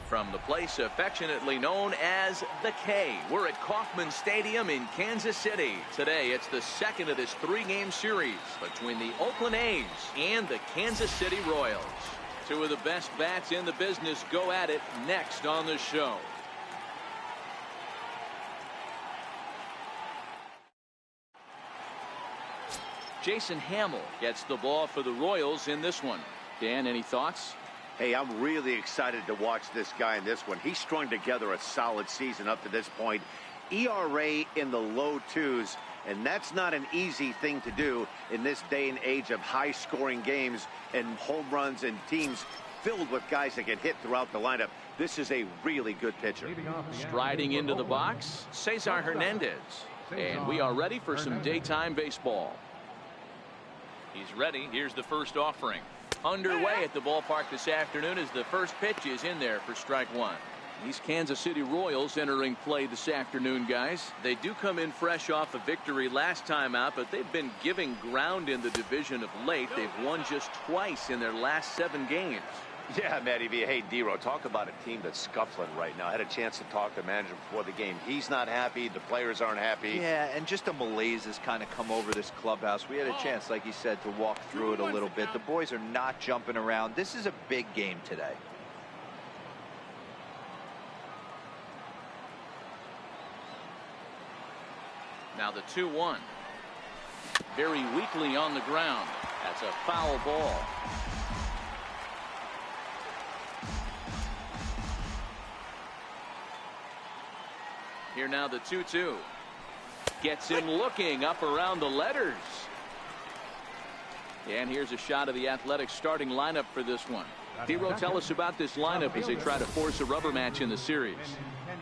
From the place affectionately known as the K, we're at Kauffman Stadium in Kansas City. Today, it's the second of this three-game series between the Oakland A's and the Kansas City Royals. Two of the best bats in the business go at it next on the show. Jason Hamill gets the ball for the Royals in this one. Dan, any thoughts? Hey, I'm really excited to watch this guy in this one. He's strung together a solid season up to this point. ERA in the low twos, and that's not an easy thing to do in this day and age of high-scoring games and home runs and teams filled with guys that can hit throughout the lineup. This is a really good pitcher. Striding into the box, Cesar Hernandez. And we are ready for some daytime baseball. He's ready. Here's the first offering. Underway at the ballpark this afternoon as the first pitch is in there for strike one. These Kansas City Royals entering play this afternoon, guys. They do come in fresh off a victory last time out, but they've been giving ground in the division of late. They've won just twice in their last 7 games. Yeah, Matty V. Hey, D-Row, talk about a team that's scuffling right now. I had a chance to talk to the manager before the game. He's not happy. The players aren't happy. Yeah, and just a malaise has kind of come over this clubhouse. We had a chance, like you said, to walk through it a little bit. The boys are not jumping around. This is a big game today. Now the 2-1. Very weakly on the ground. That's a foul ball. Here now the 2-2. Gets him looking up around the letters. And here's a shot of the Athletics starting lineup for this one. D-Row, tell us about this lineup as they try to force a rubber match in the series.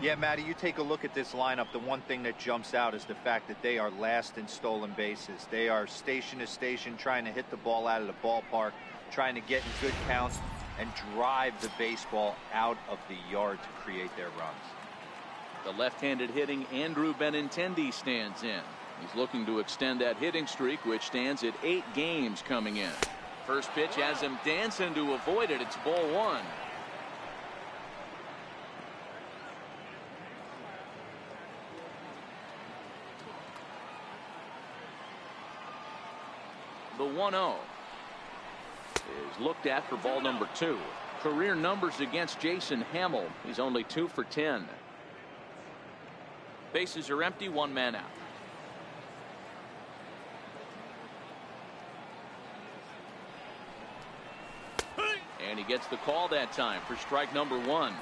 Yeah, Matty, you take a look at this lineup. The one thing that jumps out is the fact that they are last in stolen bases. They are station to station trying to hit the ball out of the ballpark, trying to get in good counts and drive the baseball out of the yard to create their runs. The left-handed hitting Andrew Benintendi stands in. He's looking to extend that hitting streak, which stands at 8 games coming in. First pitch has him dancing to avoid it. It's ball 1. The 1-0 is looked at for ball number 2. Career numbers against Jason Hamill. He's only 2 for 10. Bases are empty, 1 man out. And he gets the call that time for strike number 1.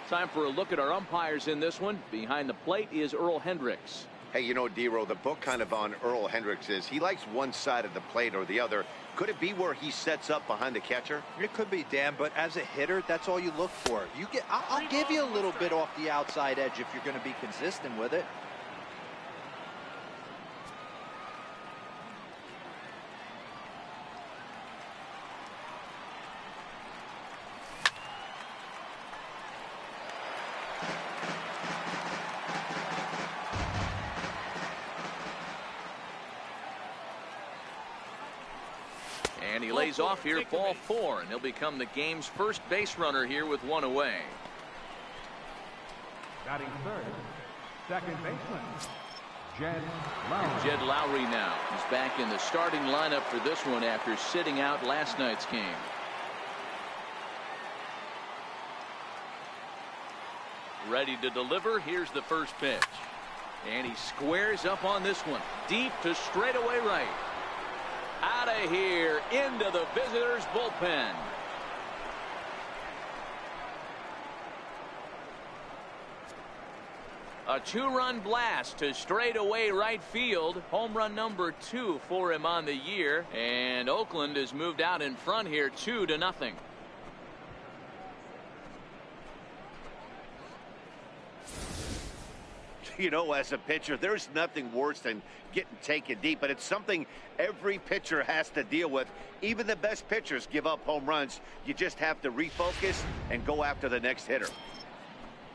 Time for a look at our umpires in this one. Behind the plate is Earl Hendricks. Hey, you know, D-Row, the book kind of on Earl Hendricks is he likes one side of the plate or the other. Could it be where he sets up behind the catcher? It could be, Dan, but as a hitter, that's all you look for. I'll give you a little bit off the outside edge if you're going to be consistent with it. And he lays off here, ball 4, and he'll become the game's first base runner here with 1 away. Batting third, second baseman, Jed Lowe. Jed Lowry now. He's back in the starting lineup for this one after sitting out last night's game. Ready to deliver. Here's the first pitch. And he squares up on this one. Deep to straightaway right. Out of here into the visitors' bullpen. A 2-run blast to straightaway right field. Home run number 2 for him on the year. And Oakland has moved out in front here 2-0. You know, as a pitcher, there's nothing worse than getting taken deep, but it's something every pitcher has to deal with. Even the best pitchers give up home runs. You just have to refocus and go after the next hitter.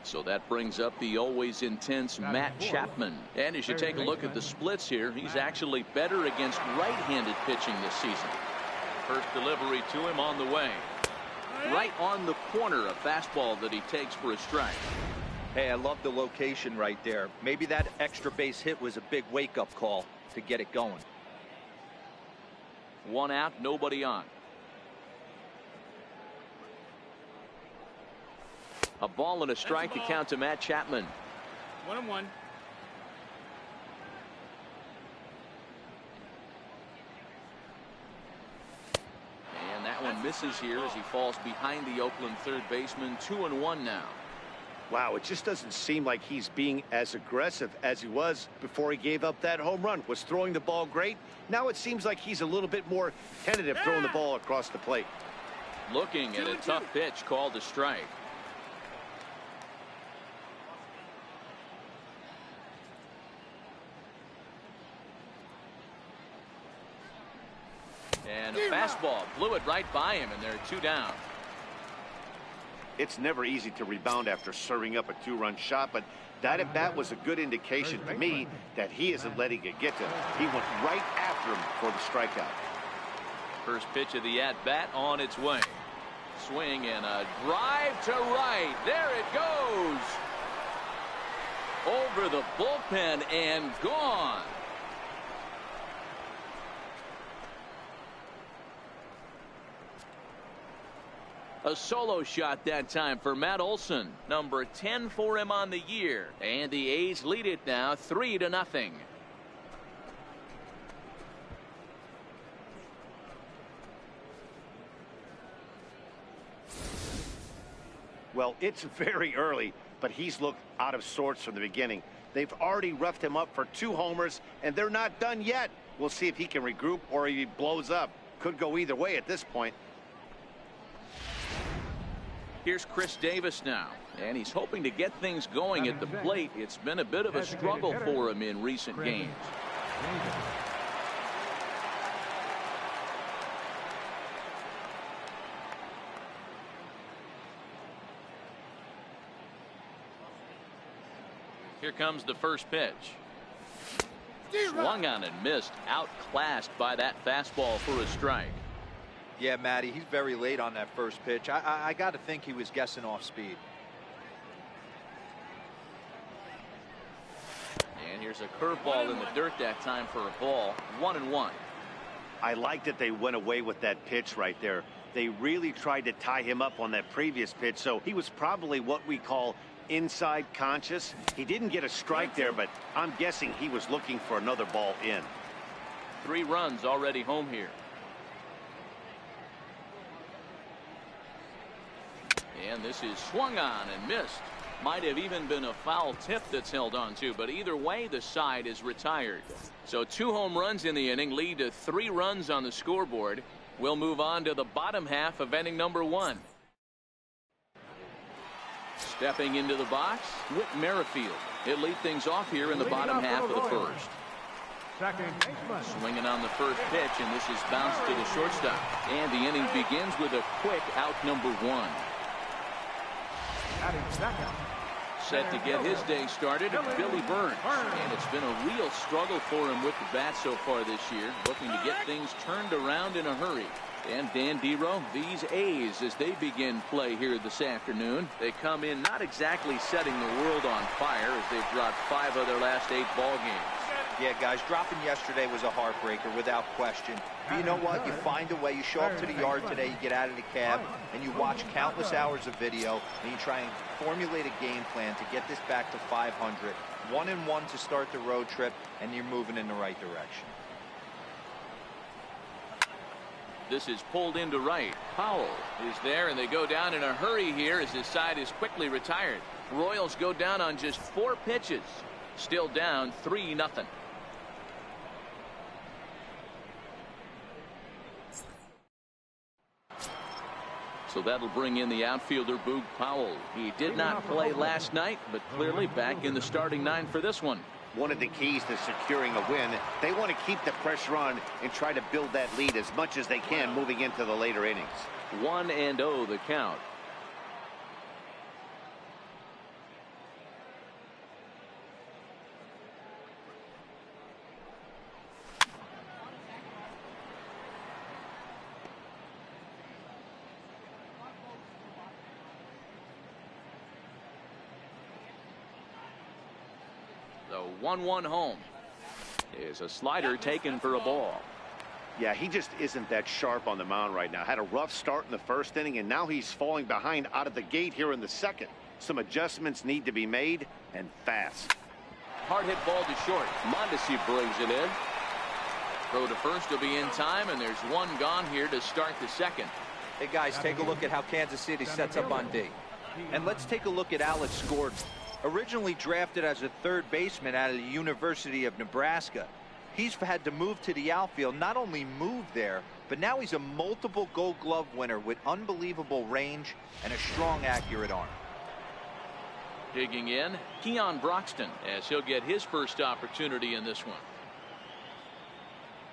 So that brings up the always intense Matt Chapman. And as you take a look at the splits here, he's actually better against right-handed pitching this season. First delivery to him on the way. Right on the corner, a fastball that he takes for a strike. Hey, I love the location right there. Maybe that extra base hit was a big wake-up call to get it going. 1 out, nobody on. A ball and a strike to count to Matt Chapman. 1-1. And that one misses here as he falls behind the Oakland third baseman. 2-1 now. Wow, it just doesn't seem like he's being as aggressive as he was before he gave up that home run. Was throwing the ball great. Now it seems like he's a little bit more tentative throwing the ball across the plate. Looking at a tough pitch called a strike. And a fastball blew it right by him, and there are 2 down. It's never easy to rebound after serving up a 2-run shot, but that at bat was a good indication to me that he isn't letting it get to him. He went right after him for the strikeout. First pitch of the at bat on its way. Swing and a drive to right. There it goes. Over the bullpen and gone. A solo shot that time for Matt Olson. Number 10 for him on the year. And the A's lead it now 3-0. Well, it's very early, but he's looked out of sorts from the beginning. They've already roughed him up for 2 homers, and they're not done yet. We'll see if he can regroup or he blows up. Could go either way at this point. Here's Chris Davis now, and he's hoping to get things going at the plate. It's been a bit of a struggle for him in recent games. Here comes the first pitch. Swung on and missed, outclassed by that fastball for a strike. Yeah, Matty, he's very late on that first pitch. I got to think he was guessing off speed. And here's a curveball in the dirt that time for a ball. 1-1. I like that they went away with that pitch right there. They really tried to tie him up on that previous pitch, so he was probably what we call inside conscious. He didn't get a strike there, but I'm guessing he was looking for another ball in. 3 runs already home here. And this is swung on and missed. Might have even been a foul tip that's held on to, but either way the side is retired. So 2 home runs in the inning lead to 3 runs on the scoreboard. We'll move on to the bottom half of inning number 1. Stepping into the box, Whit Merrifield. He'll lead things off here in the bottom half of the first. Swinging on the first pitch, and this is bounced to the shortstop. And the inning begins with a quick out number 1. Set to get his day started, Billy Burns. And it's been a real struggle for him with the bat so far this year, looking to get things turned around in a hurry. And Dan Dero, these A's, as they begin play here this afternoon, they come in not exactly setting the world on fire as they've dropped 5 of their last 8 ball games. Yeah, guys, dropping yesterday was a heartbreaker without question. But you know what? You find a way. You show up to the yard today, you get out of the cab, and you watch countless hours of video, and you try and formulate a game plan to get this back to 500. 1-1 to start the road trip, and you're moving in the right direction. This is pulled into right. Powell is there, and they go down in a hurry here as his side is quickly retired. Royals go down on just 4 pitches. Still down 3-0. So that'll bring in the outfielder Boog Powell. He did not play last night, but clearly back in the starting 9 for this one. One of the keys to securing a win, they want to keep the pressure on and try to build that lead as much as they can moving into the later innings. 1-0 the count. The 1-1 home is a slider taken for a ball. Yeah, he just isn't that sharp on the mound right now. Had a rough start in the first inning, and now he's falling behind out of the gate here in the second. Some adjustments need to be made, and fast. Hard hit ball to short. Mondesi brings it in. Throw to first will be in time, and there's one gone here to start the second. Hey, guys, take a look at how Kansas City sets up on D. And let's take a look at Alex Gordon. Originally drafted as a third baseman out of the University of Nebraska, he's had to move to the outfield. Not only move there, but now he's a multiple Gold Glove winner with unbelievable range and a strong, accurate arm. Digging in, Keon Broxton, as he'll get his first opportunity in this one.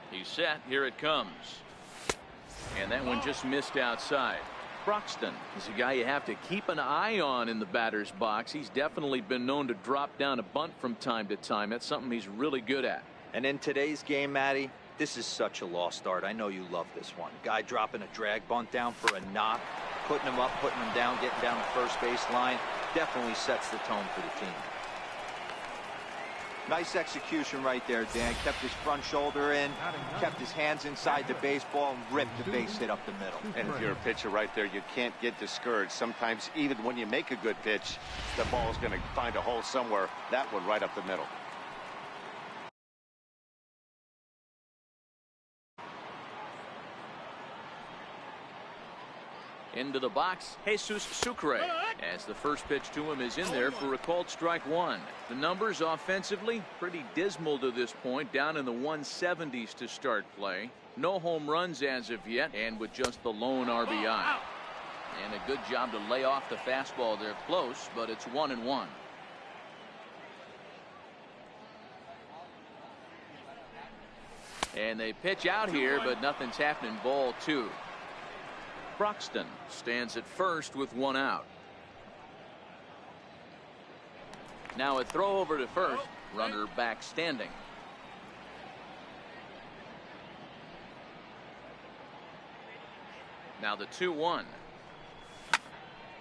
He's set. Here it comes. And that one just missed outside. Broxton is a guy you have to keep an eye on in the batter's box. He's definitely been known to drop down a bunt from time to time. That's something he's really good at. And in today's game, Matty, this is such a lost art. I know you love this one. Guy dropping a drag bunt down for a knock, putting him up, putting him down, getting down the first base line. Definitely sets the tone for the team. Nice execution right there, Dan. Kept his front shoulder in, kept his hands inside the baseball, and ripped the base hit up the middle. And if you're a pitcher right there, you can't get discouraged. Sometimes even when you make a good pitch, the ball is going to find a hole somewhere. That one right up the middle. Into the box, Jesus Sucre, as the first pitch to him is in there for a called strike one. The numbers offensively pretty dismal to this point, down in the 170s to start play. No home runs as of yet, and with just the lone RBI. And a good job to lay off the fastball there close, but it's 1-1. And they pitch out here, but nothing's happening. Ball two. Broxton stands at first with one out. Now a throw over to first. Runner back standing. Now the 2-1.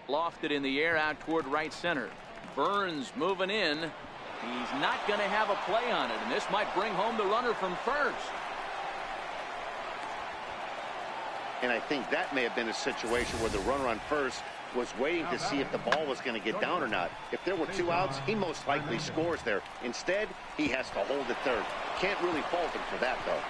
Lofted in the air out toward right center. Burns moving in. He's not going to have a play on it, and this might bring home the runner from first. And I think that may have been a situation where the runner on first was waiting to see if the ball was going to get down or not. If there were two outs, he most likely scores there. Instead, he has to hold it third. Can't really fault him for that, though.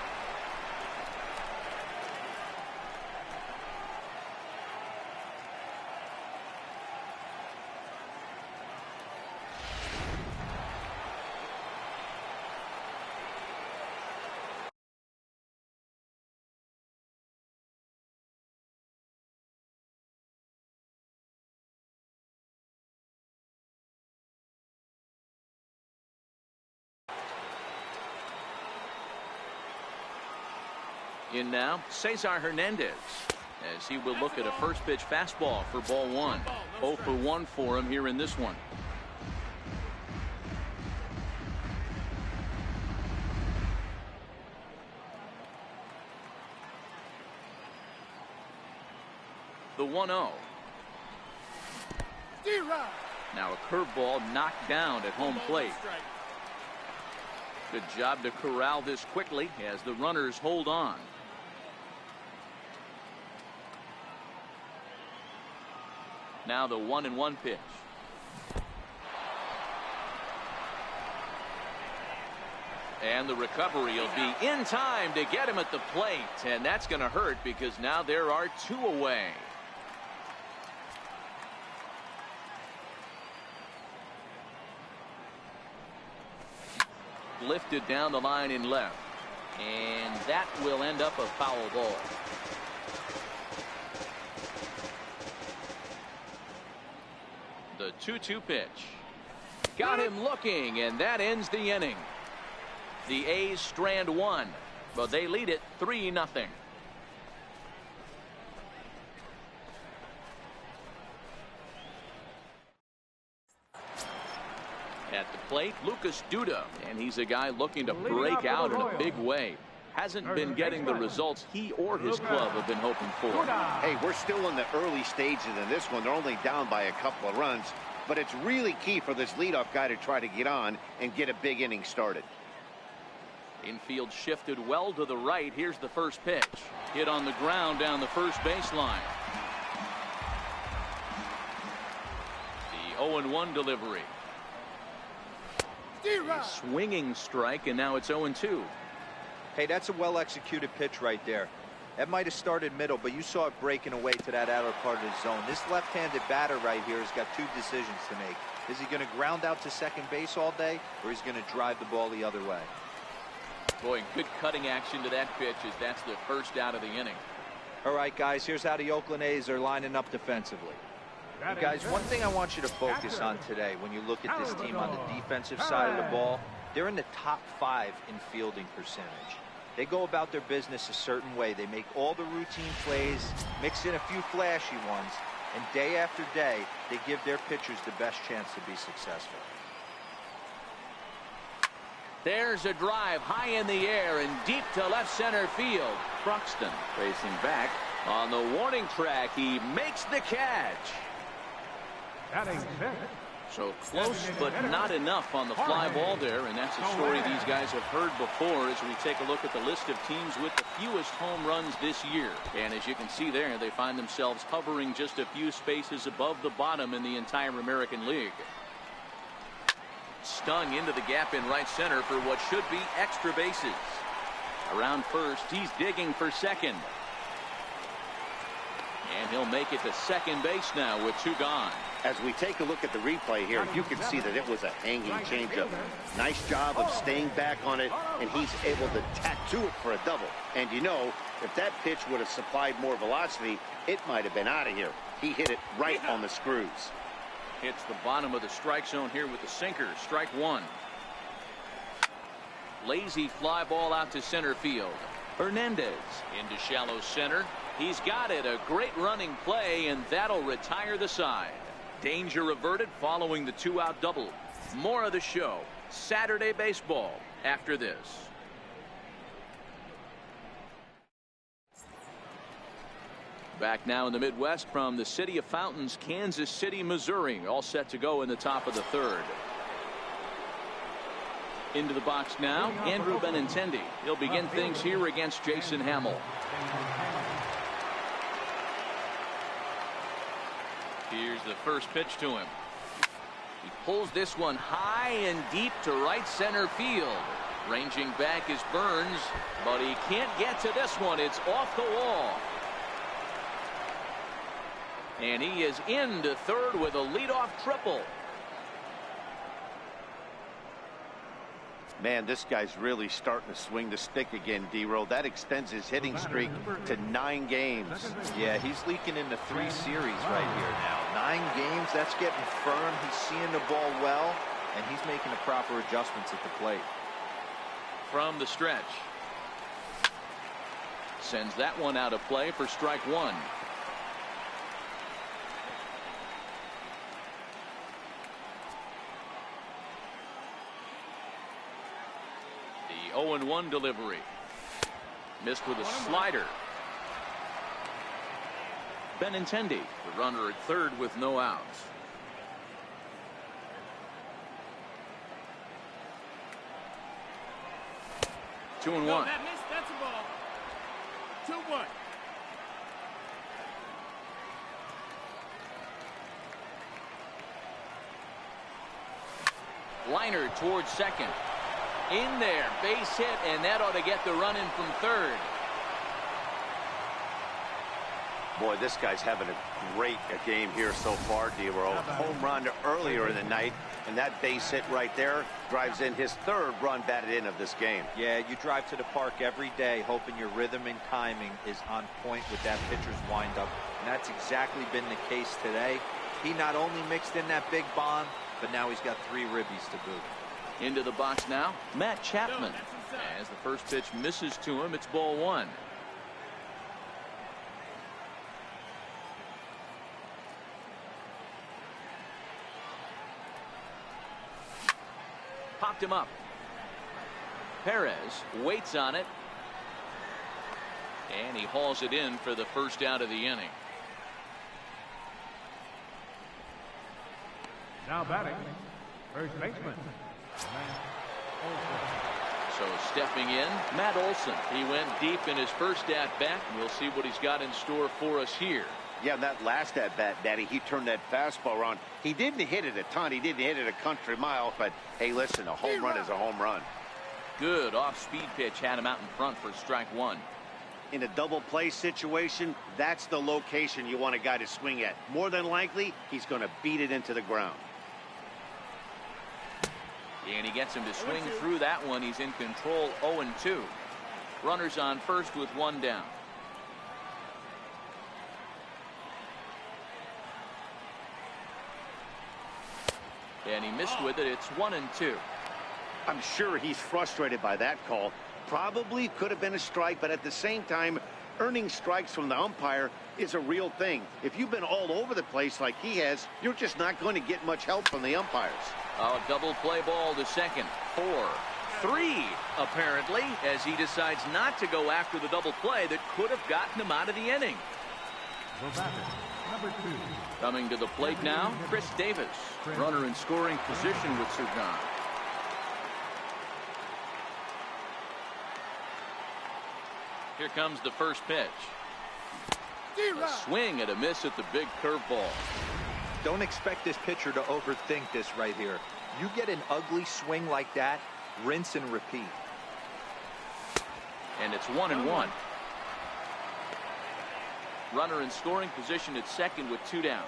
In now, Cesar Hernandez, as he will look at a first pitch fastball for ball one. 0 for 1 for him here in this one. The 1-0. Now a curveball knocked down at home plate. Good job to corral this quickly as the runners hold on. Now the 1-1 pitch. And the recovery will be in time to get him at the plate. And that's going to hurt because now there are two away. Lifted down the line in left. And that will end up a foul ball. The 2-2 pitch. Got him looking, and that ends the inning. The A's strand one, but they lead it 3-0. At the plate, Lucas Duda, and he's a guy looking to break out in a big way. Hasn't been getting the results he or his club have been hoping for. Hey, we're still in the early stages in this one. They're only down by a couple of runs. but it's really key for this leadoff guy to try to get on and get a big inning started. Infield shifted well to the right. Here's the first pitch. Hit on the ground down the first baseline. The 0-1 delivery. A swinging strike, and now it's 0-2. Hey, that's a well-executed pitch right there. That might have started middle, but you saw it breaking away to that outer part of the zone. This left-handed batter right here has got two decisions to make. Is he going to ground out to second base all day, or is he going to drive the ball the other way? Boy, good cutting action to that pitch as that's the first out of the inning. All right, guys, here's how the Oakland A's are lining up defensively. You guys, one thing I want you to focus on today when you look at this team on the defensive side of the ball, they're in the top 5 in fielding percentage. They go about their business a certain way. They make all the routine plays, mix in a few flashy ones, and day after day, they give their pitchers the best chance to be successful. There's a drive high in the air and deep to left center field. Croxton racing back on the warning track. He makes the catch. So close, but not enough on the fly ball there, and that's a story these guys have heard before as we take a look at the list of teams with the fewest home runs this year. And as you can see there, they find themselves hovering just a few spaces above the bottom in the entire American League. Stung into the gap in right center for what should be extra bases. Around first, he's digging for second. And he'll make it to second base now with 2 gone. As we take a look at the replay here, you can see that it was a hanging changeup. Nice job of staying back on it, and he's able to tattoo it for a double. And you know, if that pitch would have supplied more velocity, it might have been out of here. He hit it right on the screws. Hits the bottom of the strike zone here with the sinker. Strike 1. Lazy fly ball out to center field. Hernandez into shallow center. He's got it. A great running play, and that'll retire the side. Danger averted following the 2-out double. More of the show Saturday baseball after this. Back now in the Midwest from the city of Fountains, Kansas City, Missouri. All set to go in the top of the 3rd. Into the box now, Andrew Benintendi. He'll begin things here against Jason Hamill. Here's the first pitch to him. He pulls this one high and deep to right center field. Ranging back is Burns, but he can't get to this one. It's off the wall. And he is into third with a leadoff triple. Man, this guy's really starting to swing the stick again, D-Roll. That extends his hitting streak to 9 games. Yeah, he's leaking into 3 series right here now. 9 games, that's getting firm. He's seeing the ball well, and he's making the proper adjustments at the plate. From the stretch. Sends that one out of play for strike 1. The 0-1 delivery. Missed with a slider. Benintendi, the runner at third with no outs. Two and one. That's a ball. 2-1. Liner towards second. In there, base hit, and that ought to get the run in from third. Boy, this guy's having a great game here so far, D-Roll. Home run earlier in the night, and that base hit right there drives in his 3rd run batted in of this game. Yeah, you drive to the park every day hoping your rhythm and timing is on point with that pitcher's windup, and that's exactly been the case today. He not only mixed in that big bomb, but now he's got 3 ribbies to boot. Into the box now, Matt Chapman. As the first pitch misses to him, it's ball 1. Popped him up. Perez waits on it. And he hauls it in for the first out of the inning. Now batting, first baseman, Matt Olson. So stepping in, Matt Olson. He went deep in his first at-bat. We'll see what he's got in store for us here. Yeah, that last at-bat, Daddy, he turned that fastball around. He didn't hit it a ton. He didn't hit it a country mile. But, hey, listen, a home run is a home run. Good off-speed pitch had him out in front for strike one. In a double play situation, that's the location you want a guy to swing at. More than likely, he's going to beat it into the ground. And he gets him to swing through that one. He's in control, 0-2. Runners on first with one down. And he missed with it. It's 1-2. I'm sure he's frustrated by that call. Probably could have been a strike, but at the same time, earning strikes from the umpire is a real thing. If you've been all over the place like he has, you're just not going to get much help from the umpires. A double play ball to second. 4-3 apparently, as he decides not to go after the double play that could have gotten him out of the inning. The batter, number 2. Coming to the plate now, Chris Davis. Runner in scoring position with Sugan. Here comes the first pitch. A swing and a miss at the big curveball. Don't expect this pitcher to overthink this right here. You get an ugly swing like that, rinse and repeat. And it's 1-1. Runner in scoring position at second with two down.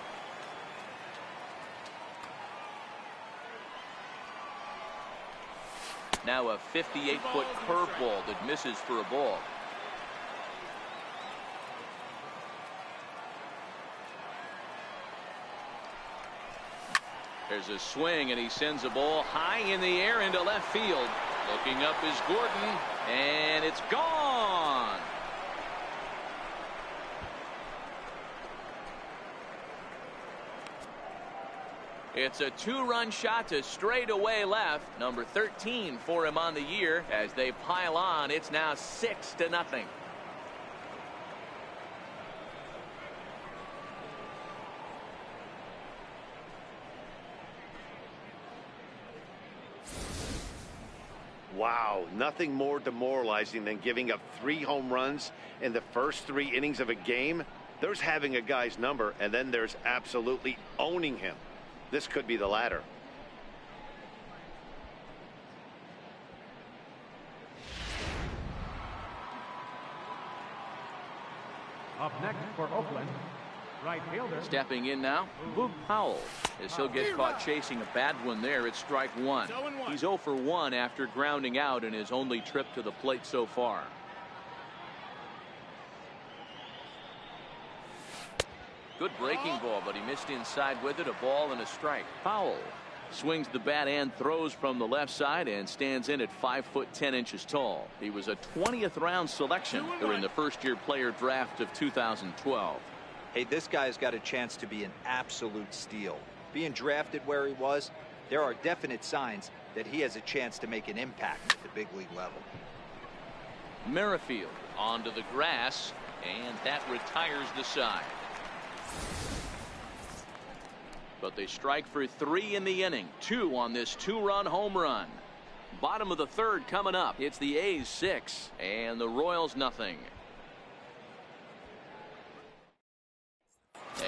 Now a 58-foot curveball that misses for a ball. There's a swing, and he sends a ball high in the air into left field. Looking up is Gordon, and it's gone. It's a two-run shot to straightaway left. Number 13 for him on the year. As they pile on, it's now 6-0. Wow, nothing more demoralizing than giving up 3 home runs in the first 3 innings of a game. There's having a guy's number, and then there's absolutely owning him. This could be the latter. Up next for Oakland, right fielder. Stepping in now, Boog Powell, as he'll get caught chasing a bad one there. It's strike one. He's 0 for 1 after grounding out in his only trip to the plate so far. Good breaking ball, but he missed inside with it. A ball and a strike. Powell swings the bat and throws from the left side and stands in at 5'10" tall. He was a 20th round selection during the first-year player draft of 2012. Hey, this guy's got a chance to be an absolute steal. Being drafted where he was, there are definite signs that he has a chance to make an impact at the big league level. Merrifield onto the grass, and that retires the side. But they strike for 3 in the inning. 2 on this 2-run home run. Bottom of the third coming up. It's the A's 6 and the Royals nothing.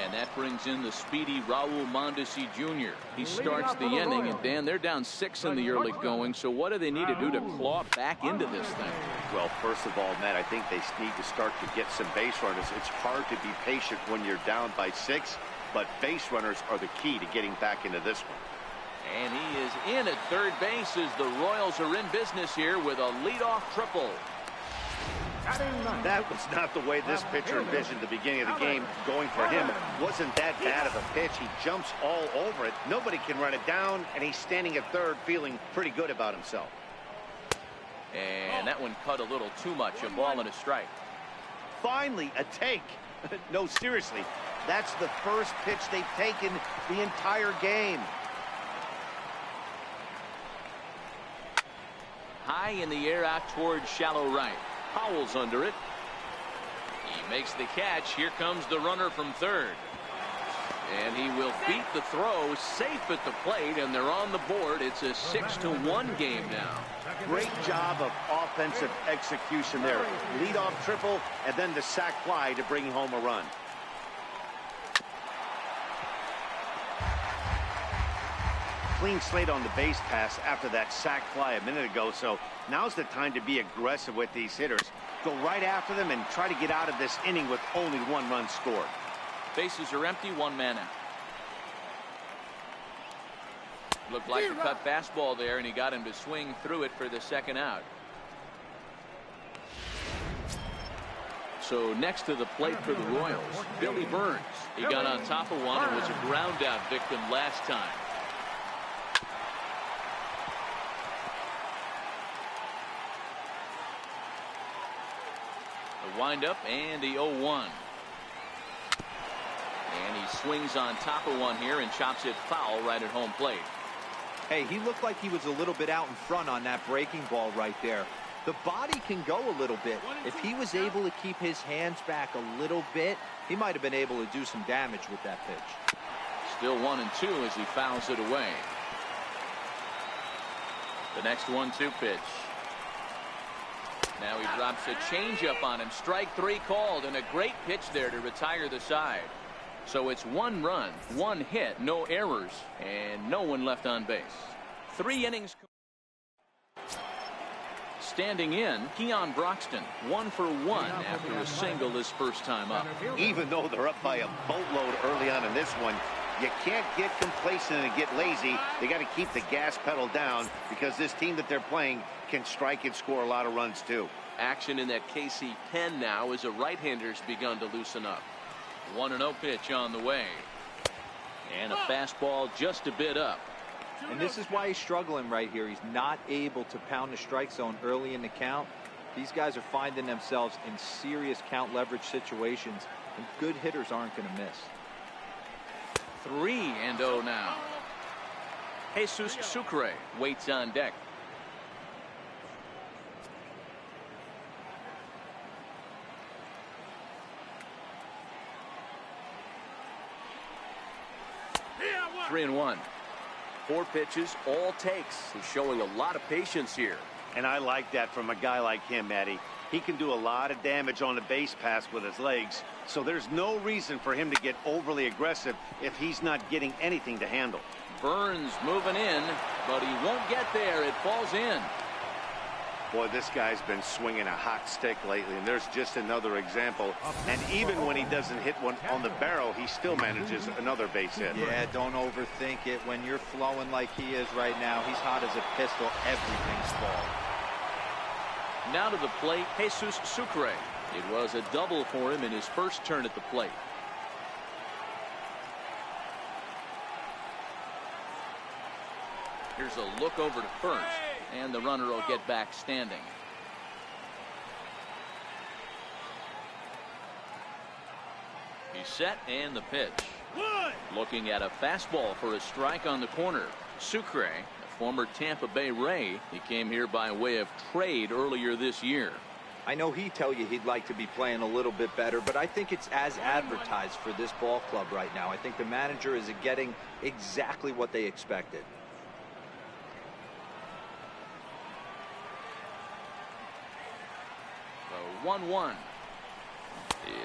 And that brings in the speedy Raul Mondesi Jr. He starts the inning, and Dan, they're down 6 in the early going. So what do they need to do to claw back into this thing? Well, first of all, Matt, I think they need to start to get some base runners. It's hard to be patient when you're down by 6, but base runners are the key to getting back into this one. And he is in at third base as the Royals are in business here with a leadoff triple. That was not the way this pitcher envisioned the beginning of the game. Going for him wasn't that bad of a pitch. He jumps all over it. Nobody can run it down, and he's standing at third feeling pretty good about himself. And that one cut a little too much. A ball and a strike. Finally, a take. No, seriously, that's the first pitch they've taken the entire game. High in the air out towards shallow right. Powell's under it. He makes the catch. Here comes the runner from third. And he will beat the throw, safe at the plate, and they're on the board. It's a 6-1 game now. Great job of offensive execution there. Leadoff triple, and then the sac fly to bring home a run. Clean slate on the base pass after that sac fly a minute ago, so now's the time to be aggressive with these hitters. Go right after them and try to get out of this inning with only 1 run scored. Bases are empty, 1 man out. Looked like a cut fastball there, and he got him to swing through it for the 2nd out. So next to the plate for the Royals, Billy Burns. He got on top of one and was a ground out victim last time. The windup and the 0-1. And he swings on top of one here and chops it foul right at home plate. Hey, he looked like he was a little bit out in front on that breaking ball right there. The body can go a little bit. If he was able to keep his hands back a little bit, he might have been able to do some damage with that pitch. Still 1-2 as he fouls it away. The next 1-2 pitch. Now he drops a changeup on him. Strike 3 called, and a great pitch there to retire the side. So it's 1 run, 1 hit, no errors, and no one left on base. 3 innings. Standing in, Keon Broxton, 1 for 1 after a single his first time up. Even though they're up by a boatload early on in this one, you can't get complacent and get lazy. They got to keep the gas pedal down because this team that they're playing can strike and score a lot of runs too. Action in that KC pen now as a right-hander's begun to loosen up. 1-0 pitch on the way. And a fastball just a bit up. And this is why he's struggling right here. He's not able to pound the strike zone early in the count. These guys are finding themselves in serious count leverage situations, and good hitters aren't going to miss. 3-0 now. Jesus Sucre waits on deck. Yeah, 3-1. 4 pitches, all takes. He's showing a lot of patience here. And I like that from a guy like him, Matty. He can do a lot of damage on the base pass with his legs, so there's no reason for him to get overly aggressive if he's not getting anything to handle. Burns moving in, but he won't get there. It falls in. Boy, this guy's been swinging a hot stick lately, and there's just another example. And even when he doesn't hit one on the barrel, he still manages another base hit. Yeah, don't overthink it. When you're flowing like he is right now, he's hot as a pistol. Everything's ball. Now to the plate, Jesus Sucre. It was a double for him in his first turn at the plate. Here's a look over to first, and the runner will get back standing. He's set, and the pitch. Looking at a fastball for a strike on the corner. Sucre, a former Tampa Bay Ray. He came here by way of trade earlier this year. I know he'd tell you he'd like to be playing a little bit better, but I think it's as advertised for this ball club right now. I think the manager is getting exactly what they expected. The 1-1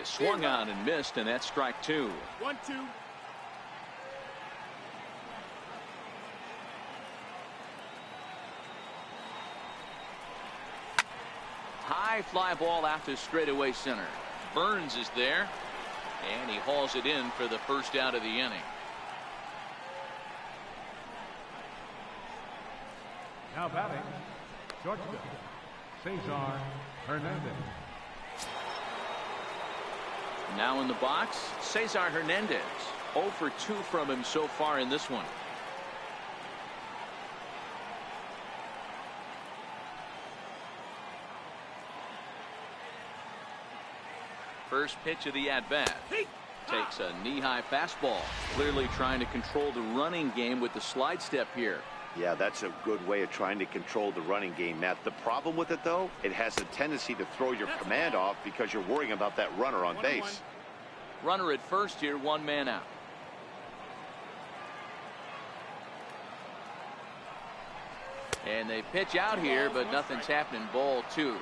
is swung on and missed, and that's strike 2. 1-2. High fly ball out to straightaway center. Burns is there, and he hauls it in for the first out of the inning. Now batting, shortstop, Cesar Hernandez. Now in the box, Cesar Hernandez. 0 for 2 from him so far in this one. First pitch of the at-bat. Takes a knee-high fastball. Clearly trying to control the running game with the slide step here. Yeah, that's a good way of trying to control the running game, Matt. The problem with it, though, it has a tendency to throw your command off because you're worrying about that runner on base. Runner at first here, 1 man out. And they pitch out here, but nothing's happening. Ball 2.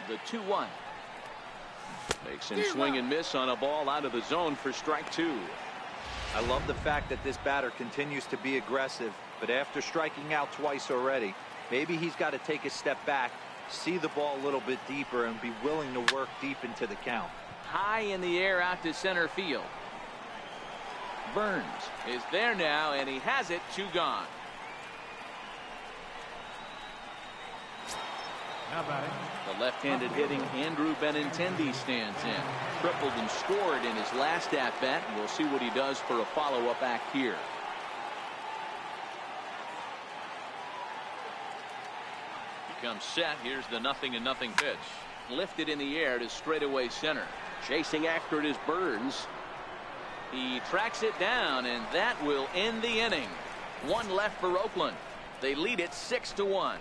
The 2-1. Makes him swing and miss on a ball out of the zone for strike 2. I love the fact that this batter continues to be aggressive, but after striking out twice already, maybe he's got to take a step back, see the ball a little bit deeper, and be willing to work deep into the count. High in the air out to center field. Burns is there now, and he has it. 2 gone. Now batting. The left-handed hitting Andrew Benintendi stands in. Tripled and scored in his last at-bat, and we'll see what he does for a follow-up act here. Becomes set. Here's the 0-0 pitch. Lifted in the air to straightaway center. Chasing after it is Burns. He tracks it down, and that will end the inning. 1 left for Oakland. They lead it 6-1.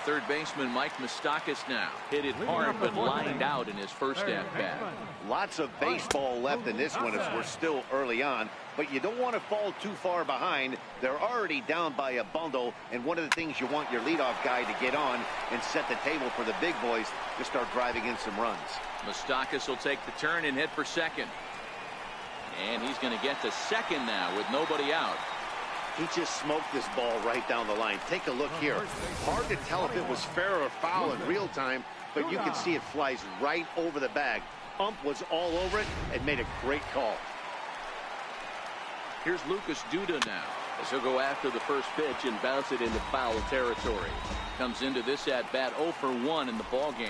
Third baseman Mike Moustakas now hit it hard but lined out in his first at bat. Lots of baseball left in this one as we're still early on, but you don't want to fall too far behind. They're already down by a bundle, and one of the things you want your leadoff guy to get on and set the table for the big boys to start driving in some runs. Moustakas will take the turn and hit for second, and he's going to get to second now with nobody out. He just smoked this ball right down the line. Take a look here. Hard to tell if it was fair or foul in real time, but you can see it flies right over the bag. Ump was all over it and made a great call. Here's Lucas Duda now, as he'll go after the first pitch and bounce it into foul territory. Comes into this at bat 0 for 1 in the ball game.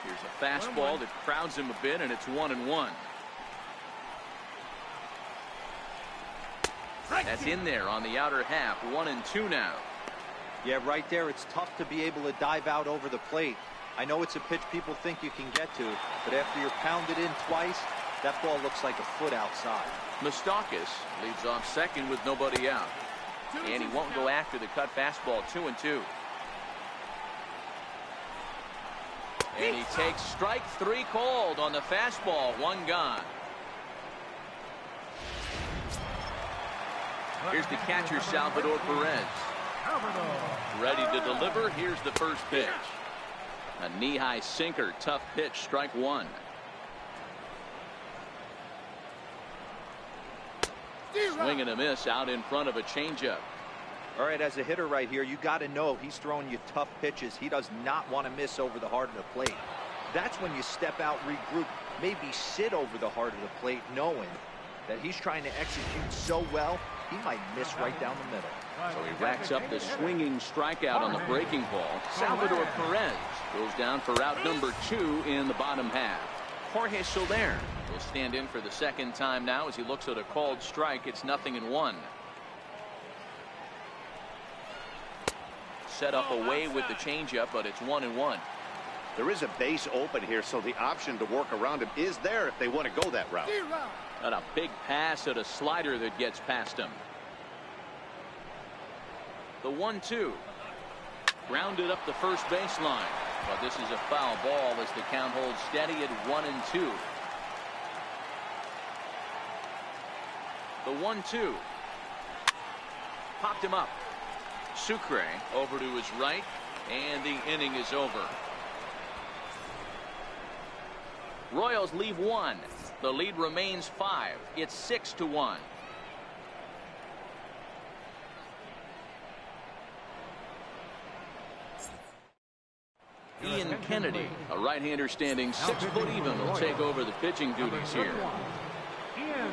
Here's a fastball that crowds him a bit, and it's 1-1. That's in there on the outer half. 1-2 now. Yeah, right there, it's tough to be able to dive out over the plate. I know it's a pitch people think you can get to, but after you're pounded in twice, that ball looks like a foot outside. Moustakas leads off second with nobody out, and he won't go after the cut fastball. 2-2. And he takes strike 3 called on the fastball. 1 gone. Here's the catcher, Salvador Perez. Ready to deliver. Here's the first pitch. A knee-high sinker. Tough pitch. Strike 1. Swing and a miss out in front of a changeup. All right, as a hitter right here, you got to know he's throwing you tough pitches. He does not want to miss over the heart of the plate. That's when you step out, regroup, maybe sit over the heart of the plate, knowing that he's trying to execute so well, he might miss right down the middle. So he racks up the swinging strikeout on the breaking ball. Salvador Perez goes down for route number 2 in the bottom half. Jorge Soler will stand in for the second time now as he looks at a called strike. It's 0-1. Set up away with the changeup, but it's 1-1. There is a base open here, so the option to work around him is there if they want to go that route. And a big pass at a slider that gets past him. The 1-2. Grounded up the first baseline. But this is a foul ball as the count holds steady at 1-2. The 1-2. Popped him up. Sucre over to his right, and the inning is over. Royals leave 1. The lead remains 5. It's 6-1. Ian Kennedy, a right-hander standing 6 foot even, will take over the pitching duties here. Ian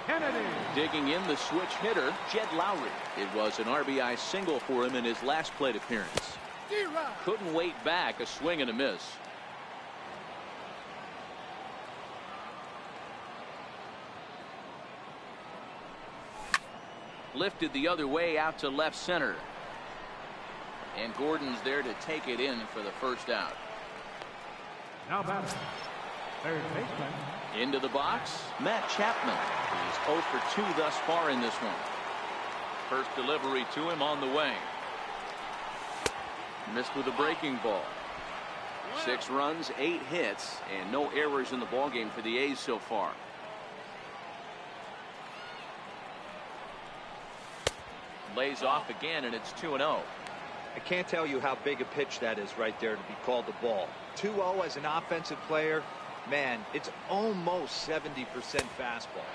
Kennedy. Digging in the switch hitter, Jed Lowry. It was an RBI single for him in his last plate appearance. Couldn't wait back. A swing and a miss. Lifted the other way out to left center. And Gordon's there to take it in for the first out. Now batting, third baseman. Into the box, Matt Chapman. He's 0 for 2 thus far in this one. First delivery to him on the way. Missed with a breaking ball. 6 runs, 8 hits, and no errors in the ballgame for the A's so far. Lays off again, and it's 2-0. I can't tell you how big a pitch that is right there to be called the ball. 2-0 as an offensive player, man, it's almost 70% fastball.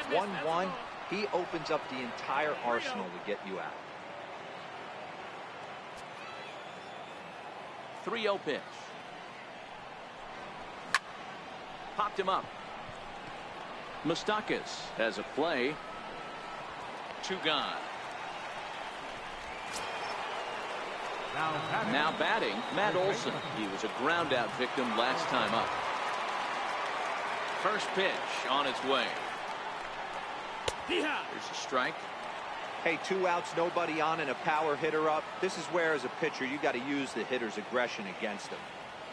1-1, he opens up the entire arsenal to get you out. 3-0 pitch. Popped him up. Moustakas has a play. 2 gone. Now batting, Matt Olson. He was a ground out victim last time up. First pitch on its way. Here's a strike. Hey, 2 outs, nobody on, and a power hitter up. This is where, as a pitcher, you got to use the hitter's aggression against him.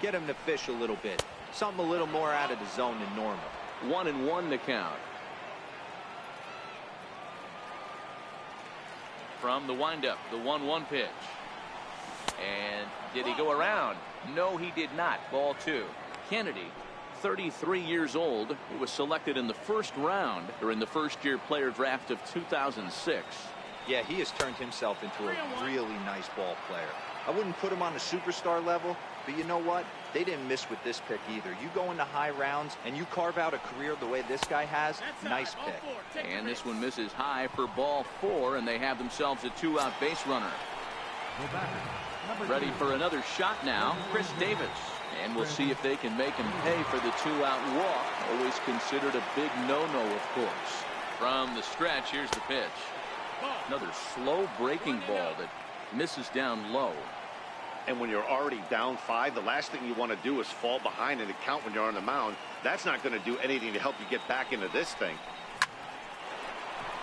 Get him to fish a little bit. Something a little more out of the zone than normal. 1-1 to count. From the windup, the 1-1 pitch. And did he go around? No, he did not. Ball 2. Kennedy, 33 years old, who was selected in the first round during the first-year player draft of 2006. Yeah, he has turned himself into a really nice ball player. I wouldn't put him on the superstar level, but you know what? They didn't miss with this pick either. You go into high rounds and you carve out a career the way this guy has, nice pick. And this one misses high for ball 4, and they have themselves a 2-out base runner. Ready for another shot now, Chris Davis. And we'll see if they can make him pay for the 2-out walk. Always considered a big no-no, of course. From the stretch, here's the pitch. Another slow breaking ball that misses down low. And when you're already down 5, the last thing you want to do is fall behind in the count when you're on the mound. That's not going to do anything to help you get back into this thing.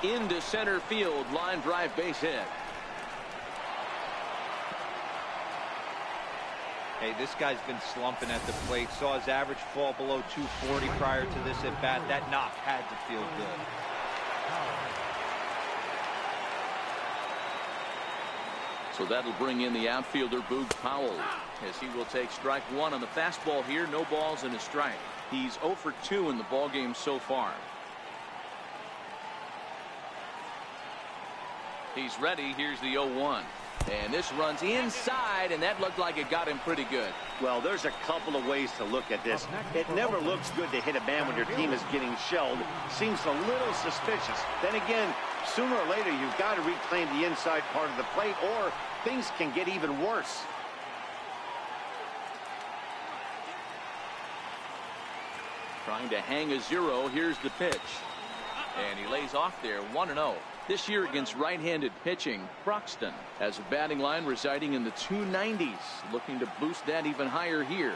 Into center field, line drive base hit. Hey, this guy's been slumping at the plate. Saw his average fall below 240 prior to this at bat. That knock had to feel good. So that'll bring in the outfielder Boog Powell, as he will take strike 1 on the fastball here. No balls and a strike. He's 0 for 2 in the ballgame so far. He's ready. Here's the 0-1. And this runs inside, and that looked like it got him pretty good. Well, there's a couple of ways to look at this. It never looks good to hit a man when your team is getting shelled. Seems a little suspicious. Then again, sooner or later, you've got to reclaim the inside part of the plate, or things can get even worse. Trying to hang a 0. Here's the pitch. And he lays off there, 1-0. This year against right-handed pitching, Broxton has a batting line residing in the 290s, looking to boost that even higher here.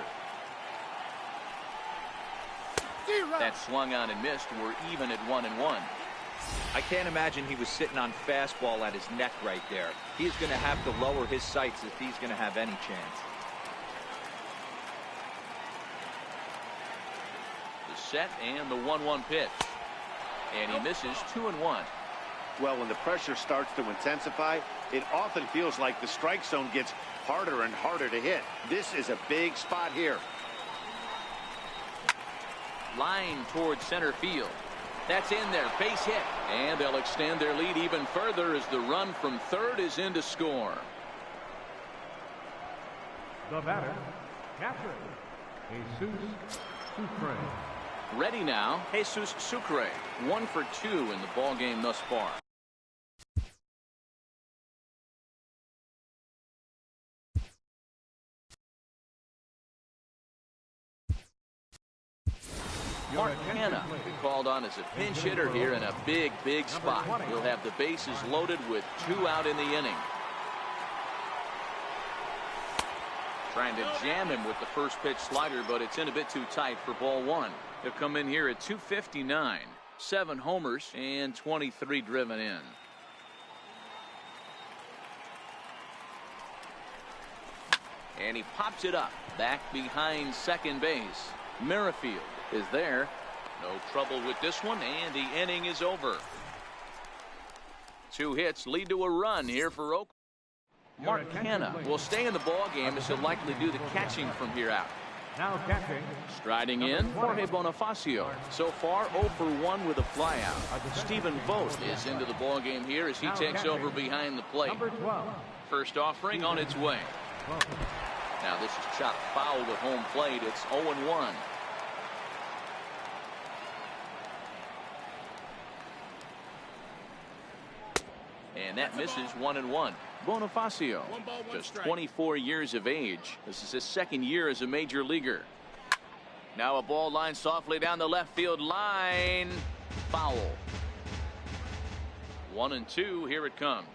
That swung on and missed. We're even at 1-1. I can't imagine he was sitting on fastball at his neck right there. He's going to have to lower his sights if he's going to have any chance. The set and the 1-1 pitch. And he misses 2-1. Well, when the pressure starts to intensify, it often feels like the strike zone gets harder and harder to hit. This is a big spot here. Line towards center field. That's in there. Base hit. And they'll extend their lead even further as the run from third is in to score. The batter, catcher, Jesus Sucre. Ready now, Jesus Sucre. 1 for 2 in the ballgame thus far. Mark Hanna called on as a pinch hitter here in a big spot. He'll have the bases loaded with 2 out in the inning. Trying to jam him with the first pitch slider, but it's in a bit too tight for ball 1. He'll come in here at 259. 7 homers and 23 driven in. And he pops it up back behind second base. Merrifield is there. No trouble with this one, and the inning is over. 2 hits lead to a run here for Oakland. Mark Hanna will stay in the ball game as he'll likely do the catching from here out. Now catching. Striding in, Jorge Bonifacio. So far, 0 for 1 with a flyout. Stephen Vogt is into the ball game here as he takes over behind the plate. Number 12. First offering on its way. Now this is chopped foul to home plate. It's 0-1. And that misses 1-1. Bonifacio, just 24 years of age. This is his second year as a major leaguer. Now a ball line softly down the left field line. Foul. 1-2. Here it comes.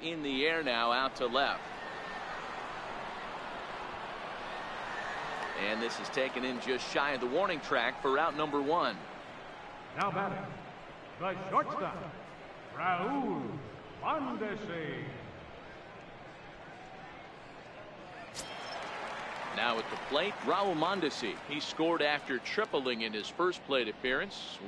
In the air now, out to left. And this is taken in just shy of the warning track for out number 1. Now batting, the shortstop, Raul Mondesi. Now at the plate, Raul Mondesi. He scored after tripling in his first plate appearance.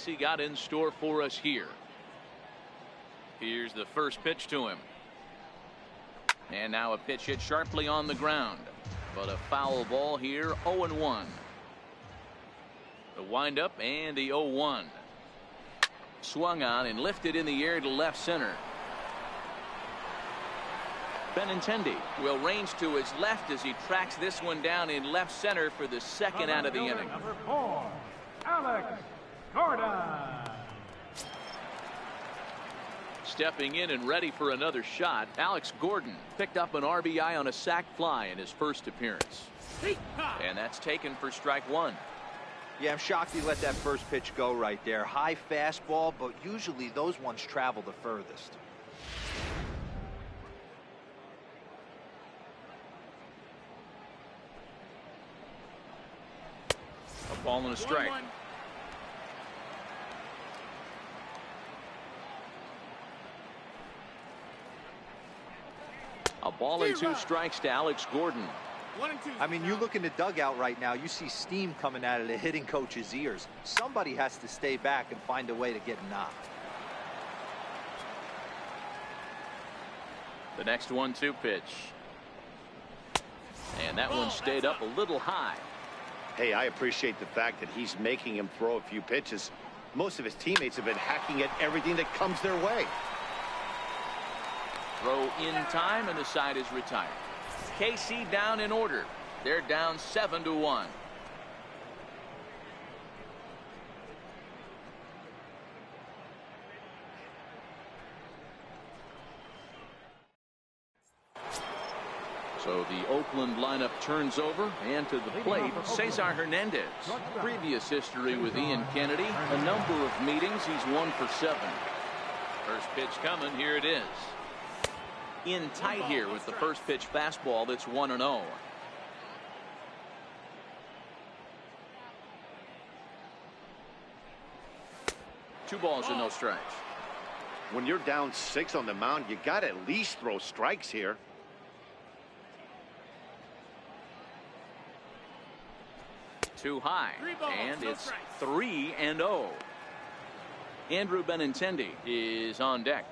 He got in store for us here. Here's the first pitch to him. And now a pitch hit sharply on the ground. But a foul ball here, 0-1. The windup and the 0-1. Swung on and lifted in the air to left center. Benintendi will range to his left as he tracks this one down in left center for the second out of the inning. Number 4, Alex Gordon. Stepping in and ready for another shot, Alex Gordon picked up an RBI on a sac fly in his first appearance. And that's taken for strike 1. Yeah, I'm shocked he let that first pitch go right there. High fastball, but usually those ones travel the furthest. A ball and a strike. 1-1. A ball and 2 strikes to Alex Gordon. 1 and 2. I mean, you look in the dugout right now, you see steam coming out of the hitting coach's ears. Somebody has to stay back and find a way to get knocked. The next 1-2 pitch. And that one stayed up a little high. Hey, I appreciate the fact that he's making him throw a few pitches. Most of his teammates have been hacking at everything that comes their way. Throw in time and the side is retired. KC down in order. They're down 7-1. So the Oakland lineup turns over, and to the plate, Cesar Hernandez. Previous history with Ian Kennedy, a number of meetings, he's 1 for 7. First pitch coming, here it is. in tight here with the first pitch fastball that's 1-0. Two balls and no strikes. When you're down 6 on the mound, you got to at least throw strikes here. Too high, and it's 3-0. Andrew Benintendi is on deck.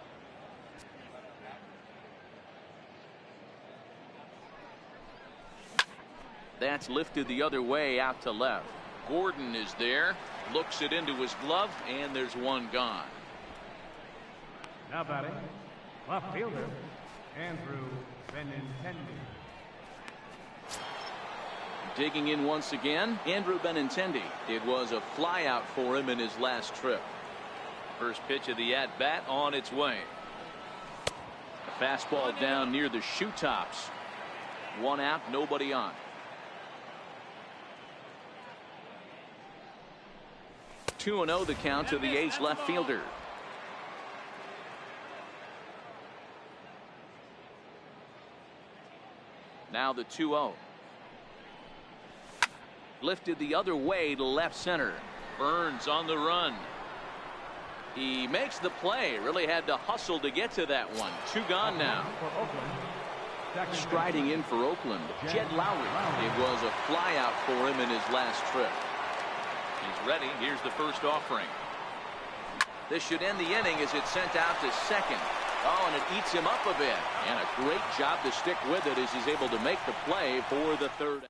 That's lifted the other way out to left. Gordon is there, looks it into his glove, and there's one gone. Now batting, left fielder, Andrew Benintendi. Digging in once again, Andrew Benintendi. It was a flyout for him in his last trip. First pitch of the at-bat on its way. A fastball down near the shoe tops. One out, nobody on. Two and 0 the count to the A's left fielder. Now the 2-0. Lifted the other way to left center. Burns on the run. He makes the play. Really had to hustle to get to that one. Two gone now. Striding in for Oakland, Jed Lowe. It was a flyout for him in his last trip. He's ready. Here's the first offering. This should end the inning as it's sent out to second. Oh, and it eats him up a bit. And a great job to stick with it as he's able to make the play for the third.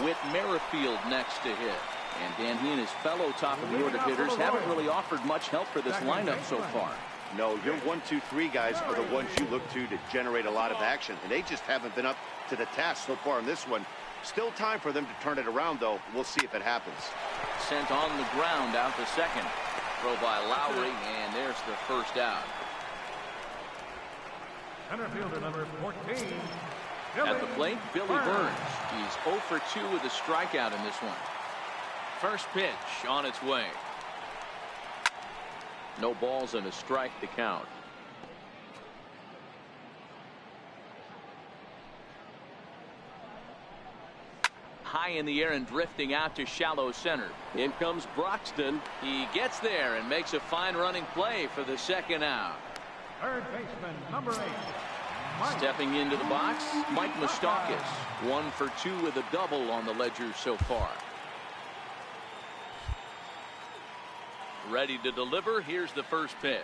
With Merrifield next to hit. And Dan, he and his fellow top-of-the-order hitters haven't really offered much help for this lineup so far. No, your 1, 2, 3 guys are the ones you look to generate a lot of action. And they just haven't been up to the task so far in this one. Still time for them to turn it around, though. We'll see if it happens. Sent on the ground out to second. Throw by Lowry, and there's the first out. Center fielder number 14. At the plate, Billy Burns. He's 0 for 2 with a strikeout in this one. First pitch on its way. No balls and a strike to count. High in the air and drifting out to shallow center. In comes Broxton. He gets there and makes a fine running play for the second out. Third baseman number 8. Stepping into the box, Mike Moustakas. 1 for 2 with a double on the ledger so far. Ready to deliver. Here's the first pitch.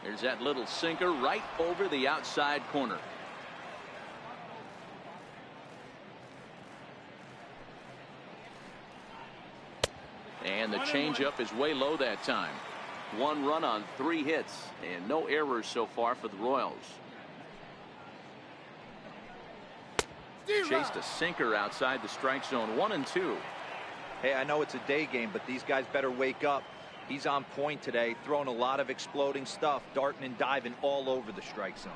There's that little sinker right over the outside corner. And the changeup is way low that time. 1 run on 3 hits and no errors so far for the Royals. Chased a sinker outside the strike zone. 1 and 2. Hey, I know it's a day game, but these guys better wake up. He's on point today, throwing a lot of exploding stuff, darting and diving all over the strike zone.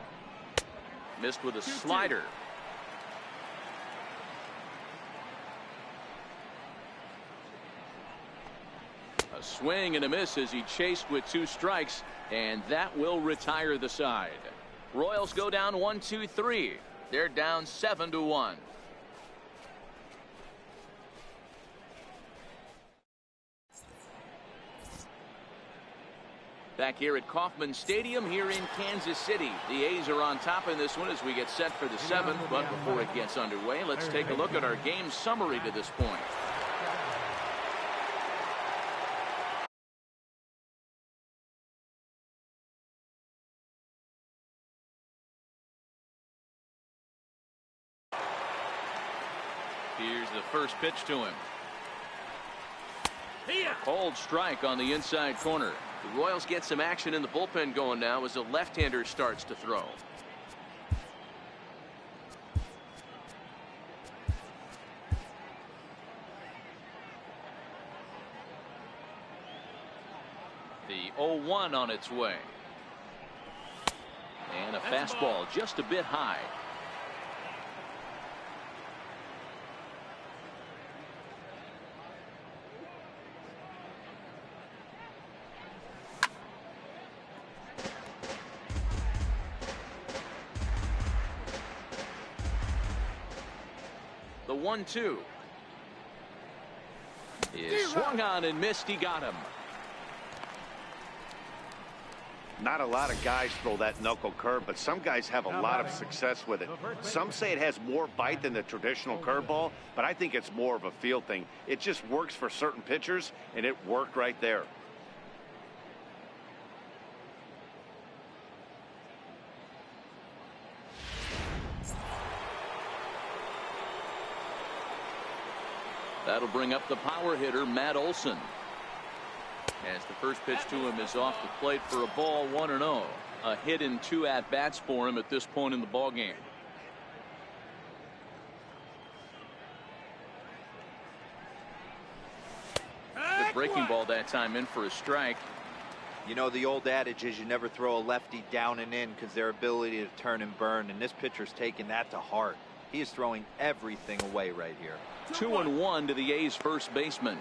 Missed with a slider. A swing and a miss as he chased with 2 strikes, and that will retire the side. Royals go down 1-2-3. They're down 7-1. Back here at Kauffman Stadium here in Kansas City. The A's are on top in this one as we get set for the 7th. But before it gets underway, let's take a look at our game summary to this point. Here's the first pitch to him. A cold strike on the inside corner. The Royals get some action in the bullpen going now as the left-hander starts to throw. The 0-1 on its way. And a fastball just a bit high. The 1-2 is swung on and missed. He got him. Not a lot of guys throw that knuckle curve, but some guys have a lot of success with it. Some say it has more bite than the traditional curveball, but I think it's more of a feel thing. It just works for certain pitchers, and it worked right there. That'll bring up the power hitter, Matt Olson. As the first pitch to him is off the plate for a ball, 1-0. A hit in 2 at-bats for him at this point in the ball game. The breaking ball that time in for a strike. You know, the old adage is you never throw a lefty down and in because their ability to turn and burn, and this pitcher's taking that to heart. He is throwing everything away right here. 2-1 to the A's first baseman.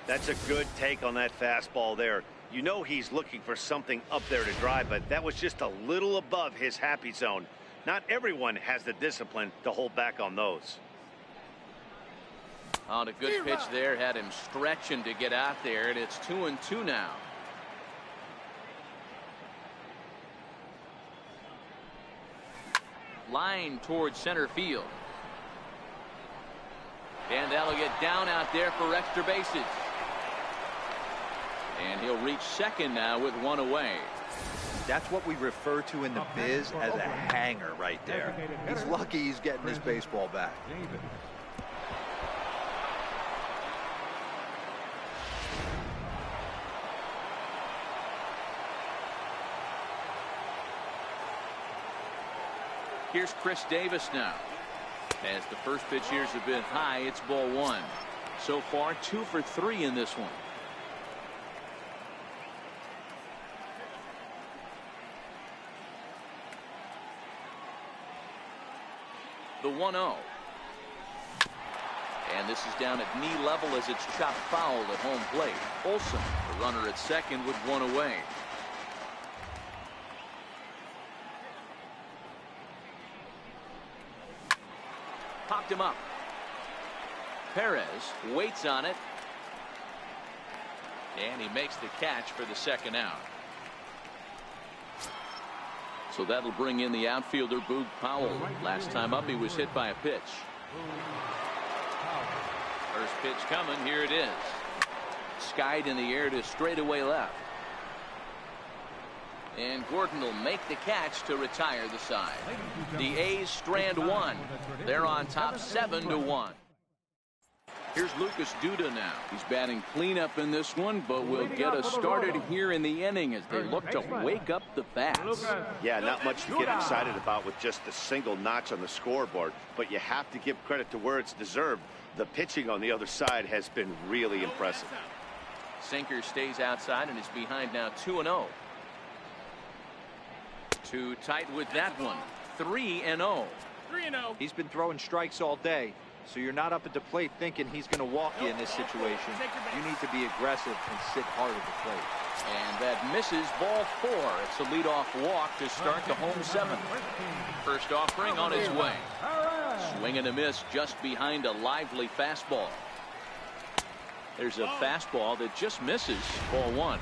That's a good take on that fastball there. You know he's looking for something up there to drive, but that was just a little above his happy zone. Not everyone has the discipline to hold back on those. On a good pitch there, had him stretching to get out there, and it's 2-2 now. Line towards center field. And that'll get down out there for extra bases. And he'll reach second now with 1 away. That's what we refer to in the biz as a hanger right there. He's lucky he's getting his baseball back. Here's Chris Davis now. As the first pitch here's a bit high, it's ball 1. So far 2 for 3 in this one. The 1-0. And this is down at knee level as it's chopped foul at home plate. Olson, the runner at second, with 1 away. Popped him up. Perez waits on it. And he makes the catch for the second out. So that'll bring in the outfielder, Boog Powell. Last time up, he was hit by a pitch. First pitch coming. Here it is. Skied in the air to straightaway left. And Gordon will make the catch to retire the side. The A's strand 1. They're on top 7-1. Here's Lucas Duda now. He's batting cleanup in this one, but will get us started here in the inning as they look to wake up the bats. Yeah, not much to get excited about with just a single notch on the scoreboard, but you have to give credit to where it's deserved. The pitching on the other side has been really impressive. Sinker stays outside and is behind now 2-0. Too tight with that one. 3-0. 3-0. He's been throwing strikes all day, so you're not up at the plate thinking he's going to walk you in this situation. You need to be aggressive and sit hard at the plate. And that misses, ball 4. It's a leadoff walk to start the home 7th. First offering on its way. Swing and a miss just behind a lively fastball. There's a fastball that just misses, ball 1.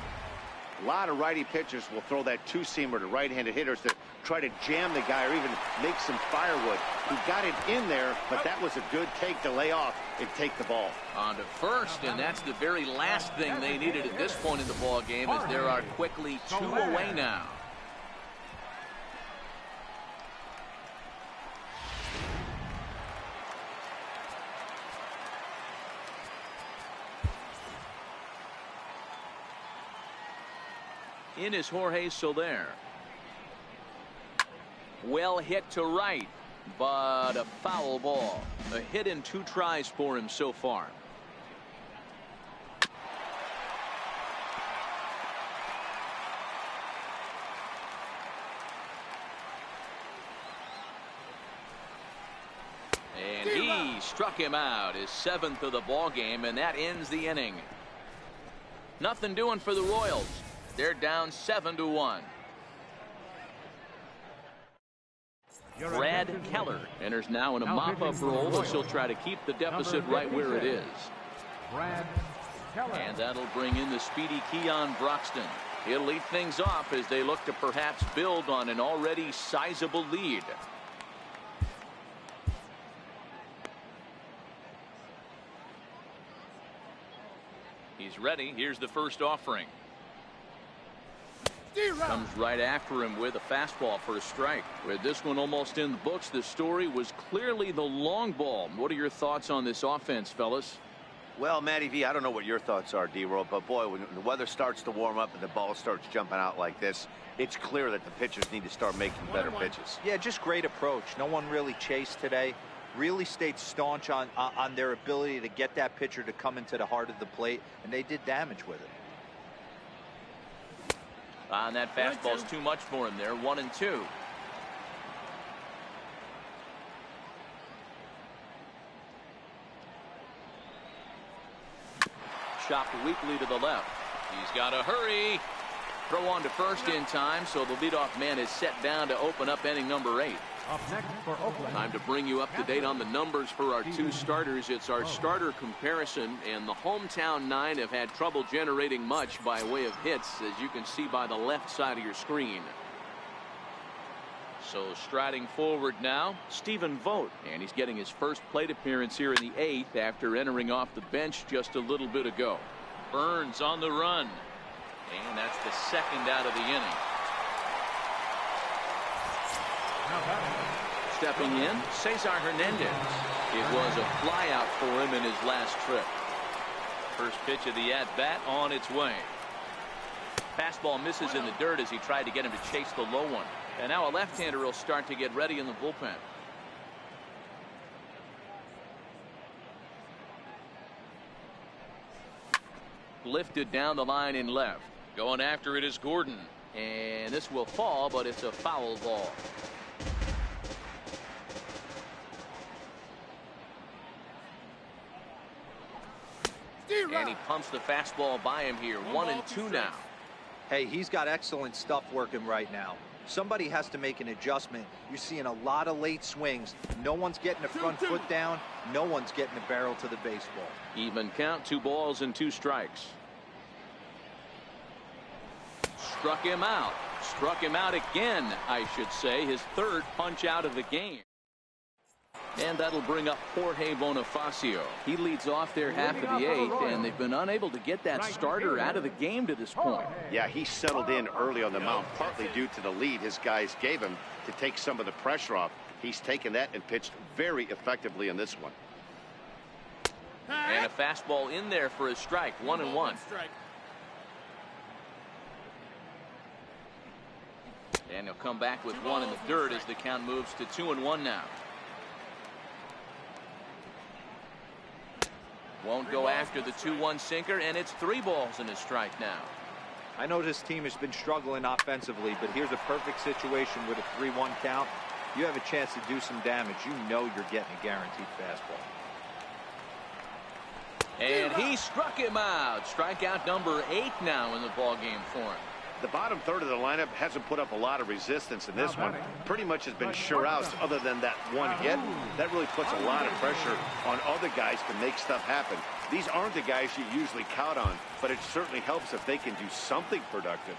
A lot of righty pitchers will throw that two-seamer to right-handed hitters to try to jam the guy or even make some firewood. He got it in there, but that was a good take to lay off and take the ball. On to first, and that's the very last thing they needed at this point in the ball game, as there are quickly 2 away now. In is Jorge Soler. Well hit to right, but a foul ball. A hit in 2 tries for him so far. And he struck him out, his 7th of the ball game, and that ends the inning. Nothing doing for the Royals. They're down 7-1. Brad Brad Keller enters now in a mop-up role, as she'll try to keep the deficit right where it is. Brad Keller. And that'll bring in the speedy Keon Broxton. He'll lead things off as they look to perhaps build on an already sizable lead. He's ready. Here's the first offering. Comes right after him with a fastball for a strike. With this one almost in the books, the story was clearly the long ball. What are your thoughts on this offense, fellas? Well, Matty V, I don't know what your thoughts are, D-Roll, but boy, when the weather starts to warm up and the ball starts jumping out like this, it's clear that the pitchers need to start making better pitches. Yeah, just great approach. No one really chased today. Really stayed staunch on their ability to get that pitcher to come into the heart of the plate, and they did damage with it. And that fastball's too much for him there. 1-2. Chopped weakly to the left. He's got to hurry. Throw on to first in time, so the leadoff man is set down to open up inning number 8. Up next for Oakland. Time to bring you up to date on the numbers for our two starters. It's our starter comparison, and the hometown 9 have had trouble generating much by way of hits, as you can see by the left side of your screen. So striding forward now, Stephen Vogt, and he's getting his first plate appearance here in the 8th after entering off the bench just a little bit ago. Burns on the run, and that's the second out of the inning. Stepping in, Cesar Hernandez. It was a flyout for him in his last trip. First pitch of the at-bat on its way. Fastball misses in the dirt as he tried to get him to chase the low one. And now a left-hander will start to get ready in the bullpen. Lifted down the line in left. Going after it is Gordon. And this will fall, but it's a foul ball. And he pumps the fastball by him here. 1-2 now. Hey, he's got excellent stuff working right now. Somebody has to make an adjustment. You're seeing a lot of late swings. No one's getting the front foot down. No one's getting the barrel to the baseball. Even count, 2 balls and 2 strikes. Struck him out. Struck him out again, I should say. His 3rd punch out of the game. And that'll bring up Jorge Bonifacio. He leads off their half of the 8th, and they've been unable to get that starter out of the game to this point. Yeah, he settled in early on the mound, partly due to the lead his guys gave him to take some of the pressure off. He's taken that and pitched very effectively in this one. And a fastball in there for a strike. 1-1. And he'll come back with 1 in the dirt as the count moves to 2-1 now. Won't go after the 2-1 sinker, and it's 3 balls and a strike now. I know this team has been struggling offensively, but here's a perfect situation with a 3-1 count. You have a chance to do some damage. You know you're getting a guaranteed fastball. And he struck him out. Strikeout number 8 now in the ballgame for him. The bottom third of the lineup hasn't put up a lot of resistance in this one. Pretty much has been sure outs other than that one hit. That really puts a lot of pressure on other guys to make stuff happen. These aren't the guys you usually count on, but it certainly helps if they can do something productive.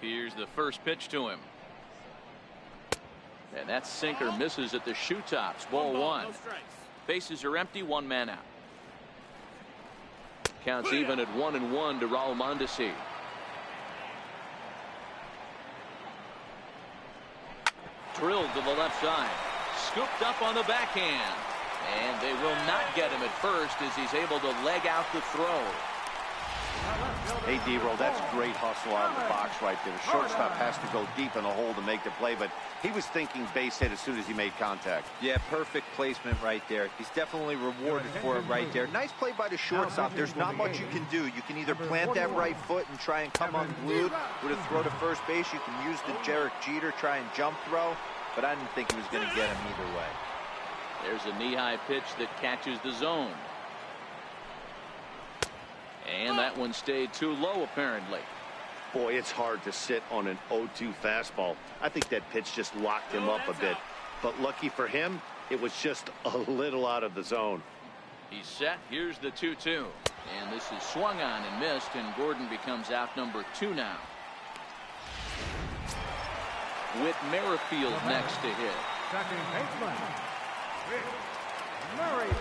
Here's the first pitch to him. And that sinker misses at the shoe tops. Ball 1. Bases are empty. 1 man out. Counts even at 1-1 to Raul Mondesi. Drilled to the left side. Scooped up on the backhand. And they will not get him at first as he's able to leg out the throw. Hey, D-Roll, that's great hustle out of the box right there. The shortstop has to go deep in the hole to make the play, but he was thinking base hit as soon as he made contact. Yeah, perfect placement right there. He's definitely rewarded for it right there. Nice play by the shortstop. There's not much you can do. You can either plant that right foot and try and come unglued with a throw to first base. You can use the Derek Jeter, try and jump throw, but I didn't think he was going to get him either way. There's a knee-high pitch that catches the zone. And that one stayed too low, apparently. Boy, it's hard to sit on an 0-2 fastball. I think that pitch just locked him up a bit. But lucky for him, it was just a little out of the zone. He's set. Here's the 2-2. And this is swung on and missed, and Gordon becomes out number 2 now. Whit Merrifield next to hit. Second baseman, Whit Merrifield.